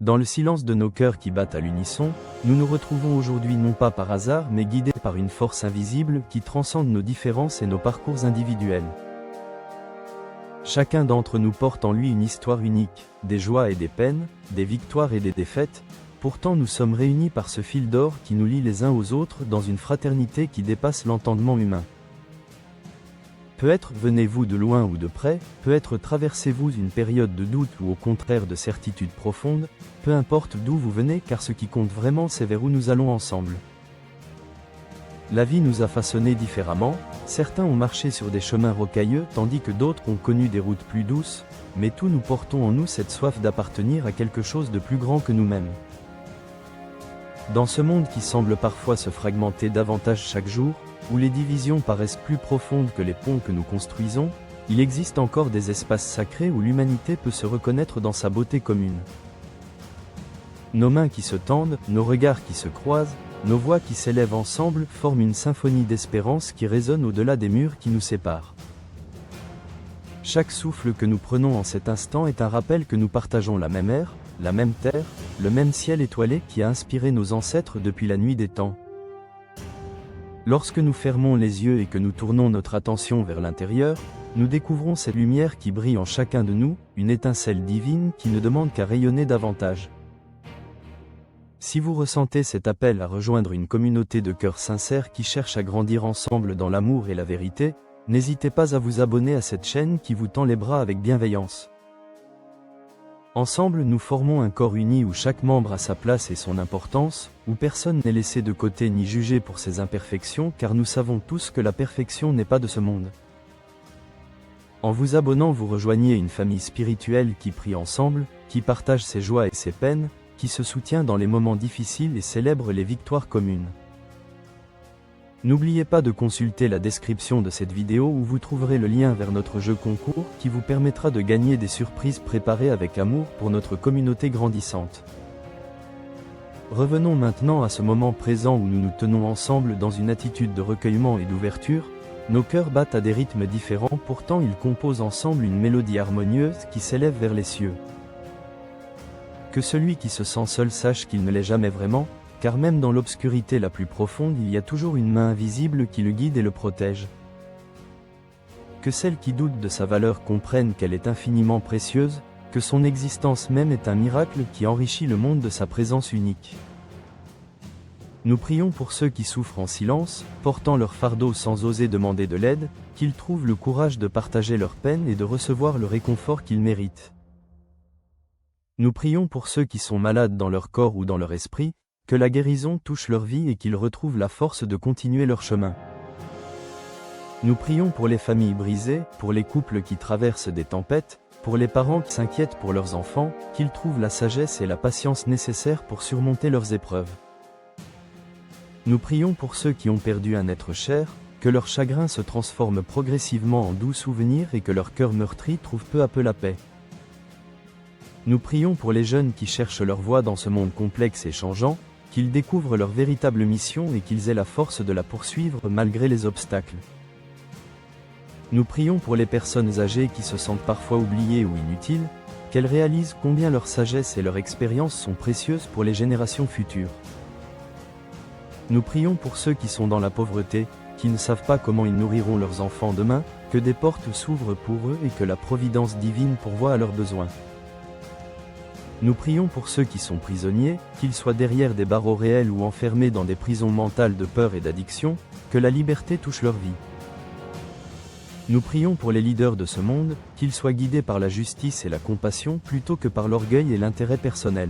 Dans le silence de nos cœurs qui battent à l'unisson, nous nous retrouvons aujourd'hui non pas par hasard mais guidés par une force invisible qui transcende nos différences et nos parcours individuels. Chacun d'entre nous porte en lui une histoire unique, des joies et des peines, des victoires et des défaites, pourtant nous sommes réunis par ce fil d'or qui nous lie les uns aux autres dans une fraternité qui dépasse l'entendement humain. Peut-être venez-vous de loin ou de près, peut-être traversez-vous une période de doute ou au contraire de certitude profonde, peu importe d'où vous venez car ce qui compte vraiment c'est vers où nous allons ensemble. La vie nous a façonnés différemment, certains ont marché sur des chemins rocailleux tandis que d'autres ont connu des routes plus douces, mais tous nous portons en nous cette soif d'appartenir à quelque chose de plus grand que nous-mêmes. Dans ce monde qui semble parfois se fragmenter davantage chaque jour, où les divisions paraissent plus profondes que les ponts que nous construisons, il existe encore des espaces sacrés où l'humanité peut se reconnaître dans sa beauté commune. Nos mains qui se tendent, nos regards qui se croisent, nos voix qui s'élèvent ensemble forment une symphonie d'espérance qui résonne au-delà des murs qui nous séparent. Chaque souffle que nous prenons en cet instant est un rappel que nous partageons la même air, la même terre, le même ciel étoilé qui a inspiré nos ancêtres depuis la nuit des temps. Lorsque nous fermons les yeux et que nous tournons notre attention vers l'intérieur, nous découvrons cette lumière qui brille en chacun de nous, une étincelle divine qui ne demande qu'à rayonner davantage. Si vous ressentez cet appel à rejoindre une communauté de cœurs sincères qui cherche à grandir ensemble dans l'amour et la vérité, n'hésitez pas à vous abonner à cette chaîne qui vous tend les bras avec bienveillance. Ensemble nous formons un corps uni où chaque membre a sa place et son importance, où personne n'est laissé de côté ni jugé pour ses imperfections car nous savons tous que la perfection n'est pas de ce monde. En vous abonnant vous rejoignez une famille spirituelle qui prie ensemble, qui partage ses joies et ses peines, qui se soutient dans les moments difficiles et célèbre les victoires communes. N'oubliez pas de consulter la description de cette vidéo où vous trouverez le lien vers notre jeu concours qui vous permettra de gagner des surprises préparées avec amour pour notre communauté grandissante. Revenons maintenant à ce moment présent où nous nous tenons ensemble dans une attitude de recueillement et d'ouverture. Nos cœurs battent à des rythmes différents, pourtant ils composent ensemble une mélodie harmonieuse qui s'élève vers les cieux. Que celui qui se sent seul sache qu'il ne l'est jamais vraiment, car même dans l'obscurité la plus profonde il y a toujours une main invisible qui le guide et le protège. Que celles qui doutent de sa valeur comprennent qu'elle est infiniment précieuse, que son existence même est un miracle qui enrichit le monde de sa présence unique. Nous prions pour ceux qui souffrent en silence, portant leur fardeau sans oser demander de l'aide, qu'ils trouvent le courage de partager leur peine et de recevoir le réconfort qu'ils méritent. Nous prions pour ceux qui sont malades dans leur corps ou dans leur esprit, que la guérison touche leur vie et qu'ils retrouvent la force de continuer leur chemin. Nous prions pour les familles brisées, pour les couples qui traversent des tempêtes, pour les parents qui s'inquiètent pour leurs enfants, qu'ils trouvent la sagesse et la patience nécessaires pour surmonter leurs épreuves. Nous prions pour ceux qui ont perdu un être cher, que leur chagrin se transforme progressivement en doux souvenirs et que leur cœur meurtri trouve peu à peu la paix. Nous prions pour les jeunes qui cherchent leur voie dans ce monde complexe et changeant, qu'ils découvrent leur véritable mission et qu'ils aient la force de la poursuivre malgré les obstacles. Nous prions pour les personnes âgées qui se sentent parfois oubliées ou inutiles, qu'elles réalisent combien leur sagesse et leur expérience sont précieuses pour les générations futures. Nous prions pour ceux qui sont dans la pauvreté, qui ne savent pas comment ils nourriront leurs enfants demain, que des portes s'ouvrent pour eux et que la providence divine pourvoie à leurs besoins. Nous prions pour ceux qui sont prisonniers, qu'ils soient derrière des barreaux réels ou enfermés dans des prisons mentales de peur et d'addiction, que la liberté touche leur vie. Nous prions pour les leaders de ce monde, qu'ils soient guidés par la justice et la compassion plutôt que par l'orgueil et l'intérêt personnel.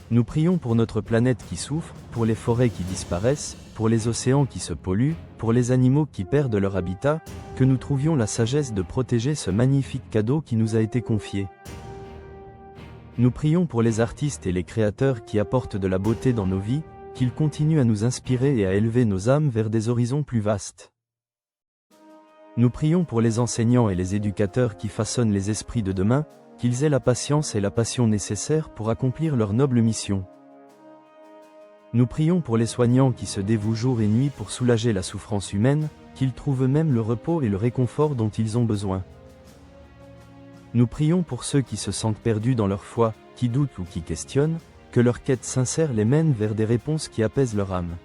Nous prions pour notre planète qui souffre, pour les forêts qui disparaissent, pour les océans qui se polluent, pour les animaux qui perdent leur habitat, que nous trouvions la sagesse de protéger ce magnifique cadeau qui nous a été confié. Nous prions pour les artistes et les créateurs qui apportent de la beauté dans nos vies, qu'ils continuent à nous inspirer et à élever nos âmes vers des horizons plus vastes. Nous prions pour les enseignants et les éducateurs qui façonnent les esprits de demain, qu'ils aient la patience et la passion nécessaires pour accomplir leur noble mission. Nous prions pour les soignants qui se dévouent jour et nuit pour soulager la souffrance humaine, qu'ils trouvent eux-mêmes le repos et le réconfort dont ils ont besoin. Nous prions pour ceux qui se sentent perdus dans leur foi, qui doutent ou qui questionnent, que leur quête sincère les mène vers des réponses qui apaisent leur âme.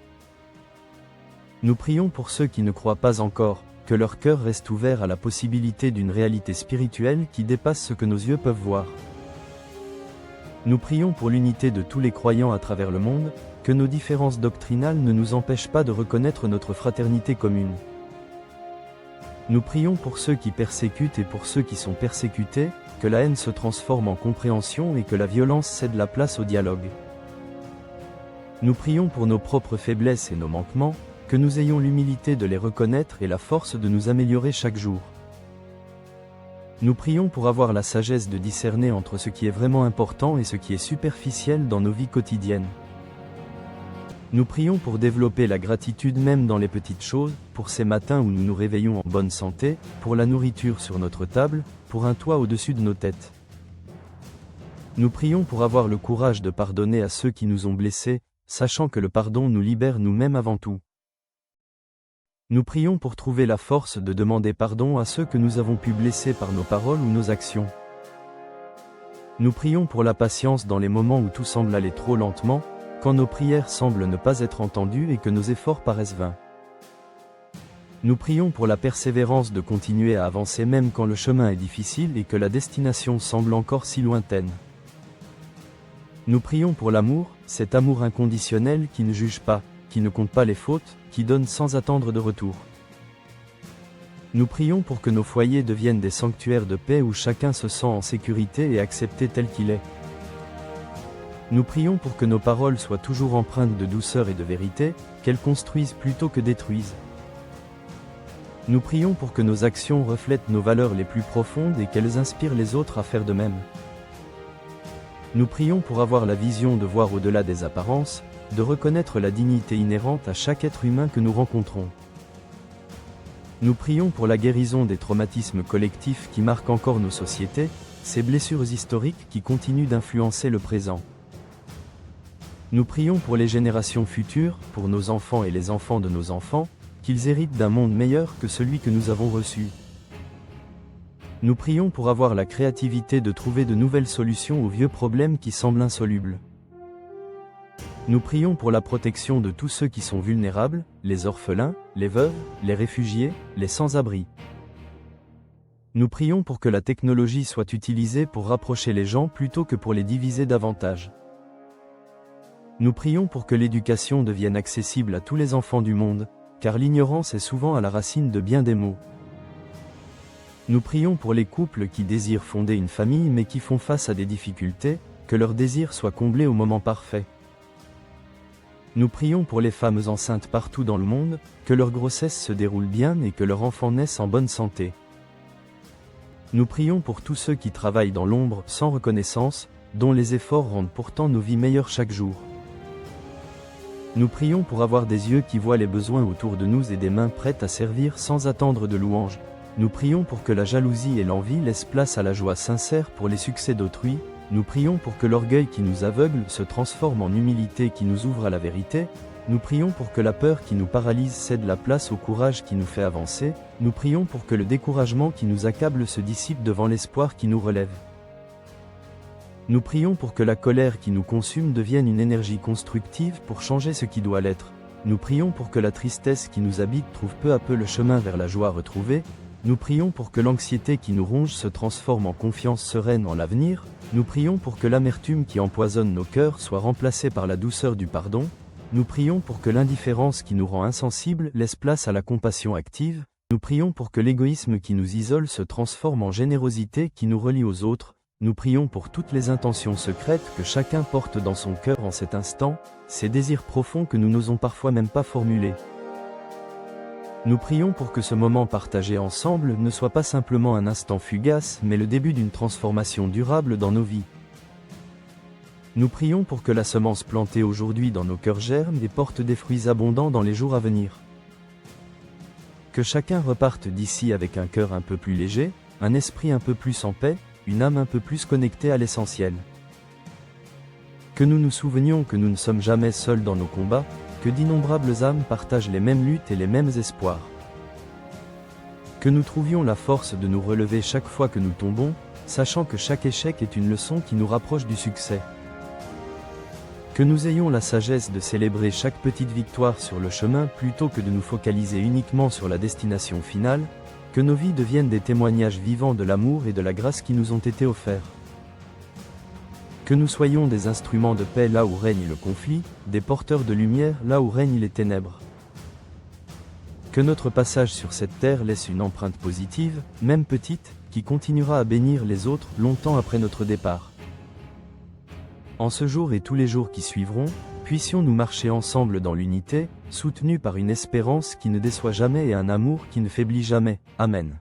Nous prions pour ceux qui ne croient pas encore, que leur cœur reste ouvert à la possibilité d'une réalité spirituelle qui dépasse ce que nos yeux peuvent voir. Nous prions pour l'unité de tous les croyants à travers le monde, que nos différences doctrinales ne nous empêchent pas de reconnaître notre fraternité commune. Nous prions pour ceux qui persécutent et pour ceux qui sont persécutés, que la haine se transforme en compréhension et que la violence cède la place au dialogue. Nous prions pour nos propres faiblesses et nos manquements, que nous ayons l'humilité de les reconnaître et la force de nous améliorer chaque jour. Nous prions pour avoir la sagesse de discerner entre ce qui est vraiment important et ce qui est superficiel dans nos vies quotidiennes. Nous prions pour développer la gratitude même dans les petites choses, pour ces matins où nous nous réveillons en bonne santé, pour la nourriture sur notre table, pour un toit au-dessus de nos têtes. Nous prions pour avoir le courage de pardonner à ceux qui nous ont blessés, sachant que le pardon nous libère nous-mêmes avant tout. Nous prions pour trouver la force de demander pardon à ceux que nous avons pu blesser par nos paroles ou nos actions. Nous prions pour la patience dans les moments où tout semble aller trop lentement, quand nos prières semblent ne pas être entendues et que nos efforts paraissent vains. Nous prions pour la persévérance de continuer à avancer même quand le chemin est difficile et que la destination semble encore si lointaine. Nous prions pour l'amour, cet amour inconditionnel qui ne juge pas, qui ne compte pas les fautes, qui donne sans attendre de retour. Nous prions pour que nos foyers deviennent des sanctuaires de paix où chacun se sent en sécurité et accepté tel qu'il est. Nous prions pour que nos paroles soient toujours empreintes de douceur et de vérité, qu'elles construisent plutôt que détruisent. Nous prions pour que nos actions reflètent nos valeurs les plus profondes et qu'elles inspirent les autres à faire de même. Nous prions pour avoir la vision de voir au-delà des apparences, de reconnaître la dignité inhérente à chaque être humain que nous rencontrons. Nous prions pour la guérison des traumatismes collectifs qui marquent encore nos sociétés, ces blessures historiques qui continuent d'influencer le présent. Nous prions pour les générations futures, pour nos enfants et les enfants de nos enfants, qu'ils héritent d'un monde meilleur que celui que nous avons reçu. Nous prions pour avoir la créativité de trouver de nouvelles solutions aux vieux problèmes qui semblent insolubles. Nous prions pour la protection de tous ceux qui sont vulnérables, les orphelins, les veuves, les réfugiés, les sans-abri. Nous prions pour que la technologie soit utilisée pour rapprocher les gens plutôt que pour les diviser davantage. Nous prions pour que l'éducation devienne accessible à tous les enfants du monde, car l'ignorance est souvent à la racine de bien des maux. Nous prions pour les couples qui désirent fonder une famille mais qui font face à des difficultés, que leur désir soit comblé au moment parfait. Nous prions pour les femmes enceintes partout dans le monde, que leur grossesse se déroule bien et que leur enfant naisse en bonne santé. Nous prions pour tous ceux qui travaillent dans l'ombre sans reconnaissance, dont les efforts rendent pourtant nos vies meilleures chaque jour. Nous prions pour avoir des yeux qui voient les besoins autour de nous et des mains prêtes à servir sans attendre de louanges. Nous prions pour que la jalousie et l'envie laissent place à la joie sincère pour les succès d'autrui. Nous prions pour que l'orgueil qui nous aveugle se transforme en humilité qui nous ouvre à la vérité. Nous prions pour que la peur qui nous paralyse cède la place au courage qui nous fait avancer. Nous prions pour que le découragement qui nous accable se dissipe devant l'espoir qui nous relève. Nous prions pour que la colère qui nous consume devienne une énergie constructive pour changer ce qui doit l'être. Nous prions pour que la tristesse qui nous habite trouve peu à peu le chemin vers la joie retrouvée. Nous prions pour que l'anxiété qui nous ronge se transforme en confiance sereine en l'avenir. Nous prions pour que l'amertume qui empoisonne nos cœurs soit remplacée par la douceur du pardon. Nous prions pour que l'indifférence qui nous rend insensibles laisse place à la compassion active. Nous prions pour que l'égoïsme qui nous isole se transforme en générosité qui nous relie aux autres. Nous prions pour toutes les intentions secrètes que chacun porte dans son cœur en cet instant, ces désirs profonds que nous n'osons parfois même pas formuler. Nous prions pour que ce moment partagé ensemble ne soit pas simplement un instant fugace, mais le début d'une transformation durable dans nos vies. Nous prions pour que la semence plantée aujourd'hui dans nos cœurs germe et porte des fruits abondants dans les jours à venir. Que chacun reparte d'ici avec un cœur un peu plus léger, un esprit un peu plus en paix, une âme un peu plus connectée à l'essentiel. Que nous nous souvenions que nous ne sommes jamais seuls dans nos combats, que d'innombrables âmes partagent les mêmes luttes et les mêmes espoirs. Que nous trouvions la force de nous relever chaque fois que nous tombons, sachant que chaque échec est une leçon qui nous rapproche du succès. Que nous ayons la sagesse de célébrer chaque petite victoire sur le chemin plutôt que de nous focaliser uniquement sur la destination finale, que nos vies deviennent des témoignages vivants de l'amour et de la grâce qui nous ont été offerts. Que nous soyons des instruments de paix là où règne le conflit, des porteurs de lumière là où règnent les ténèbres. Que notre passage sur cette terre laisse une empreinte positive, même petite, qui continuera à bénir les autres longtemps après notre départ. En ce jour et tous les jours qui suivront, puissions-nous marcher ensemble dans l'unité, soutenus par une espérance qui ne déçoit jamais et un amour qui ne faiblit jamais. Amen.